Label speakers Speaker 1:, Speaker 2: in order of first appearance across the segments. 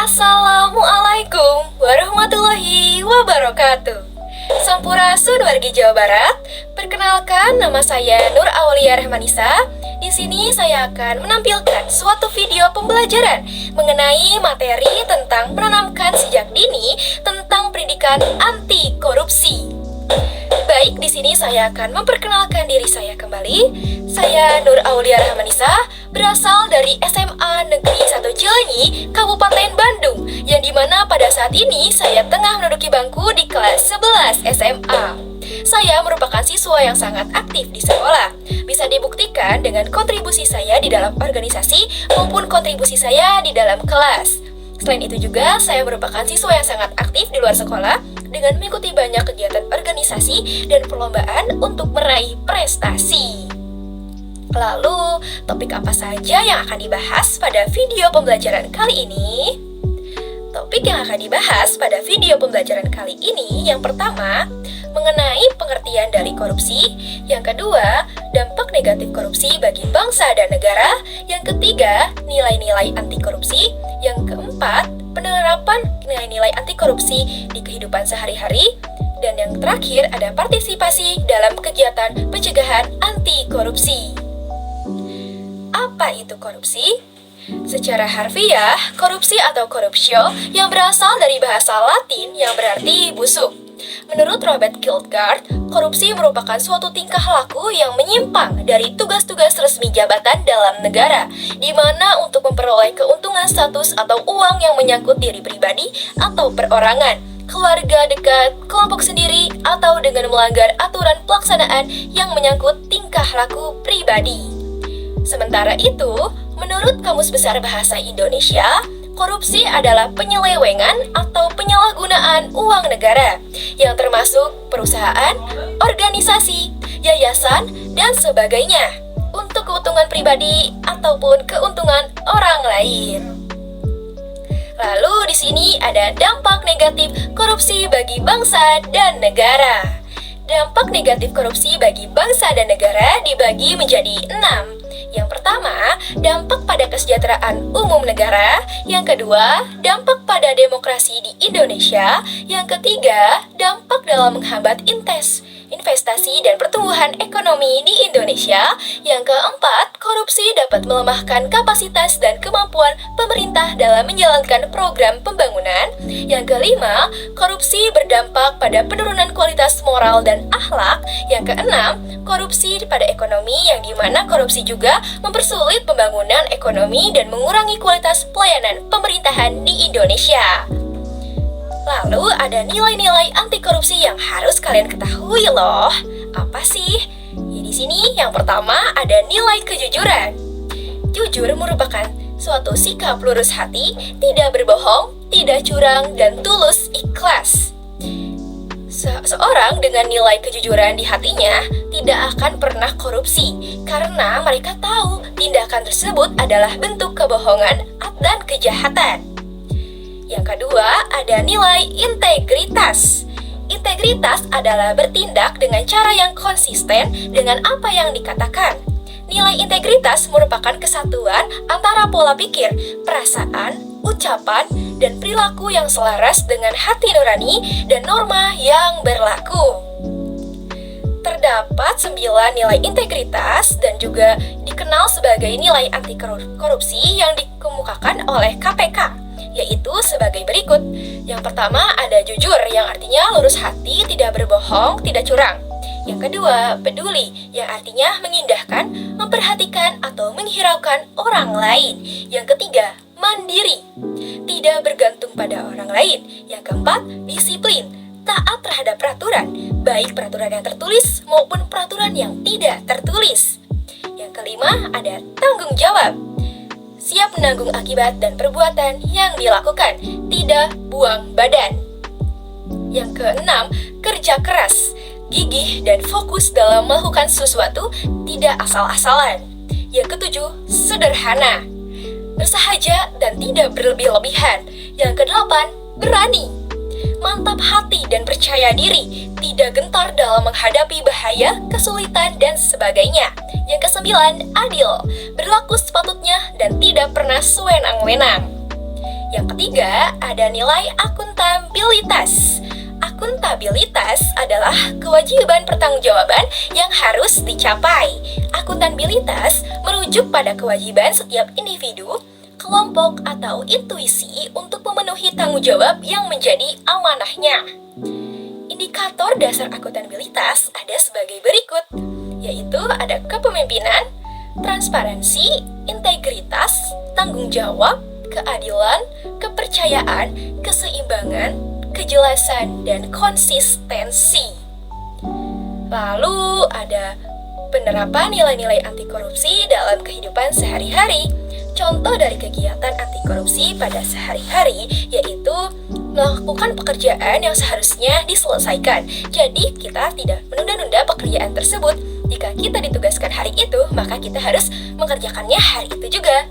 Speaker 1: Assalamualaikum warahmatullahi wabarakatuh. Sampurasun wargi Jawa Barat. Perkenalkan, nama saya Nur Aulia Rahmanisa. Di sini saya akan menampilkan suatu video pembelajaran mengenai materi tentang menanamkan sejak dini tentang pendidikan anti korupsi. Baik, di sini saya akan memperkenalkan diri saya kembali. Saya Nur Aulia Rahmanisa, berasal dari SMA Negeri 1 Cileunyi, Kabupaten Bandung, yang dimana pada saat ini saya tengah menduduki bangku di kelas 11 SMA. Saya merupakan siswa yang sangat aktif di sekolah. Bisa dibuktikan dengan kontribusi saya di dalam organisasi maupun kontribusi saya di dalam kelas. Selain itu juga, saya merupakan siswa yang sangat aktif di luar sekolah dengan mengikuti banyak kegiatan organisasi dan perlombaan untuk meraih prestasi. Lalu, topik apa saja yang akan dibahas pada video pembelajaran kali ini? Topik yang akan dibahas pada video pembelajaran kali ini yang pertama, mengenai pengertian dari korupsi. Yang kedua, dampak negatif korupsi bagi bangsa dan negara. Yang ketiga, nilai-nilai anti korupsi. Yang keempat, penerapan nilai-nilai anti korupsi di kehidupan sehari-hari. Dan yang terakhir, ada partisipasi dalam kegiatan pencegahan anti korupsi. Apa itu korupsi? Secara harfiah, korupsi atau corruptio yang berasal dari bahasa Latin yang berarti busuk. Menurut Robert Kierkegaard, korupsi merupakan suatu tingkah laku yang menyimpang dari tugas-tugas resmi jabatan dalam negara, di mana untuk memperoleh keuntungan status atau uang yang menyangkut diri pribadi atau perorangan, keluarga dekat, kelompok sendiri, atau dengan melanggar aturan pelaksanaan yang menyangkut tingkah laku pribadi. Sementara itu, menurut Kamus Besar Bahasa Indonesia, korupsi adalah penyelewengan atau penyalahgunaan uang negara yang termasuk perusahaan, organisasi, yayasan, dan sebagainya untuk keuntungan pribadi ataupun keuntungan orang lain. Lalu di sini ada dampak negatif korupsi bagi bangsa dan negara. Dampak negatif korupsi bagi bangsa dan negara dibagi menjadi 6. Yang pertama, dampak pada kesejahteraan umum negara. Yang kedua, dampak pada demokrasi di Indonesia. Yang ketiga, dampak dalam menghambat investasi dan pertumbuhan ekonomi di Indonesia. Yang keempat, korupsi dapat melemahkan kapasitas dan kemampuan pemerintah dalam menjalankan program pembangunan. Yang kelima, korupsi berdampak pada penurunan kualitas moral dan akhlak. Yang keenam, korupsi pada ekonomi, yang dimana korupsi juga mempersulit pembangunan ekonomi dan mengurangi kualitas pelayanan pemerintahan di Indonesia. Lalu ada nilai-nilai anti korupsi yang harus kalian ketahui loh. Apa sih? Ya, di sini yang pertama ada nilai kejujuran. Jujur merupakan suatu sikap lurus hati, tidak berbohong, tidak curang, dan tulus ikhlas. Seorang dengan nilai kejujuran di hatinya tidak akan pernah korupsi karena mereka tahu tindakan tersebut adalah bentuk kebohongan dan kejahatan. Yang kedua, ada nilai integritas. Integritas adalah bertindak dengan cara yang konsisten dengan apa yang dikatakan. Nilai integritas merupakan kesatuan antara pola pikir, perasaan, ucapan, dan perilaku yang selaras dengan hati nurani dan norma yang berlaku. Terdapat 9 nilai integritas dan juga dikenal sebagai nilai anti korupsi yang dikemukakan oleh KPK, yaitu sebagai berikut. Yang pertama ada jujur, yang artinya lurus hati, tidak berbohong, tidak curang. Yang kedua, peduli, yang artinya mengindahkan, memperhatikan, atau menghiraukan orang lain. Yang ketiga, mandiri, tidak bergantung pada orang lain. Yang keempat, disiplin, taat terhadap peraturan, baik peraturan yang tertulis maupun peraturan yang tidak tertulis. Yang kelima, ada tanggung jawab, siap menanggung akibat dan perbuatan yang dilakukan, tidak buang badan. Yang keenam, kerja keras, gigih dan fokus dalam melakukan sesuatu, tidak asal-asalan. Yang ketujuh, sederhana, bersahaja dan tidak berlebih-lebihan. Yang kedelapan, berani, mantap hati dan percaya diri, tidak gentar dalam menghadapi bahaya, kesulitan, dan sebagainya. Yang kesembilan, adil, berlaku sepatutnya dan tidak pernah sewenang-wenang. Yang ketiga, ada nilai akuntabilitas. Akuntabilitas adalah kewajiban pertanggungjawaban yang harus dicapai. Akuntabilitas merujuk pada kewajiban setiap individu, kelompok, atau intuisi untuk memenuhi tanggung jawab yang menjadi amanahnya. Indikator dasar akuntabilitas ada sebagai berikut, yaitu ada kepemimpinan, transparansi, integritas, tanggung jawab, keadilan, kepercayaan, keseimbangan, kejelasan, dan konsistensi. Lalu ada penerapan nilai-nilai anti korupsi dalam kehidupan sehari-hari. Contoh dari kegiatan anti korupsi pada sehari-hari yaitu melakukan pekerjaan yang seharusnya diselesaikan. Jadi kita tidak menunda-nunda pekerjaan tersebut. Jika kita ditugaskan hari itu, maka kita harus mengerjakannya hari itu juga.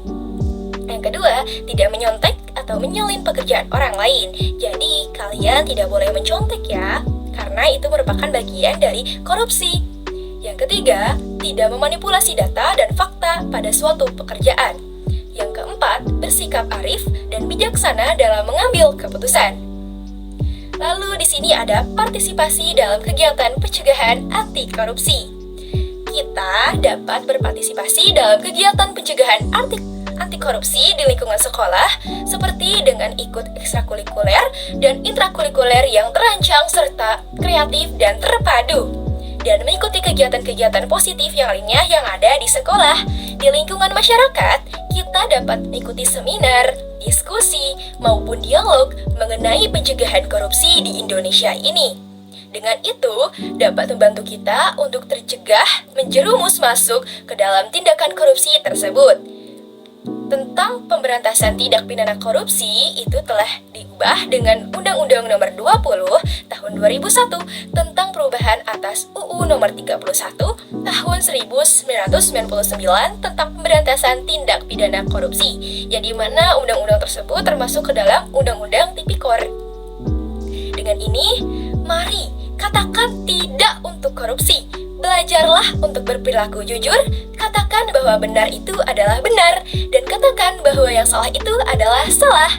Speaker 1: Yang kedua, tidak menyontek atau menyelin pekerjaan orang lain. Jadi, kalian tidak boleh mencontek ya, karena itu merupakan bagian dari korupsi. Yang ketiga, tidak memanipulasi data dan fakta pada suatu pekerjaan. Yang keempat, bersikap arif dan bijaksana dalam mengambil keputusan. Lalu di sini ada partisipasi dalam kegiatan pencegahan anti korupsi. Kita dapat berpartisipasi dalam kegiatan pencegahan anti korupsi di lingkungan sekolah seperti dengan ikut ekstrakurikuler dan intrakurikuler yang terancang serta kreatif dan terpadu, dan mengikuti kegiatan-kegiatan positif yang lainnya yang ada di sekolah. Di lingkungan masyarakat, kita dapat mengikuti seminar, diskusi, maupun dialog mengenai pencegahan korupsi di Indonesia ini. Dengan itu, dapat membantu kita untuk tercegah menjerumus masuk ke dalam tindakan korupsi tersebut. Tentang pemberantasan tindak pidana korupsi itu telah diubah dengan Undang-Undang Nomor 20 Tahun 2001 tentang perubahan atas UU Nomor 31 Tahun 1999 tentang pemberantasan tindak pidana korupsi, yang dimana undang-undang tersebut termasuk ke dalam Undang-Undang Tipikor. Dengan ini, mari katakan tidak untuk korupsi. Belajarlah untuk berperilaku jujur, katakan bahwa benar itu adalah benar, dan katakan bahwa yang salah itu adalah salah.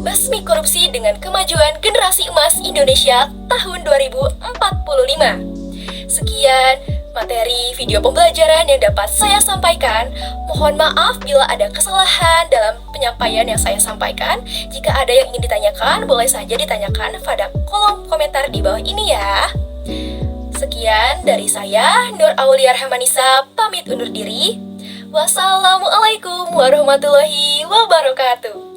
Speaker 1: Basmi korupsi dengan kemajuan generasi emas Indonesia tahun 2045. Sekian materi video pembelajaran yang dapat saya sampaikan. Mohon maaf bila ada kesalahan dalam penyampaian yang saya sampaikan. Jika ada yang ingin ditanyakan, boleh saja ditanyakan pada kolom komentar di bawah ini ya. Sekian dari saya, Nur Aulia Rahmanisa, pamit undur diri. Wassalamualaikum warahmatullahi wabarakatuh.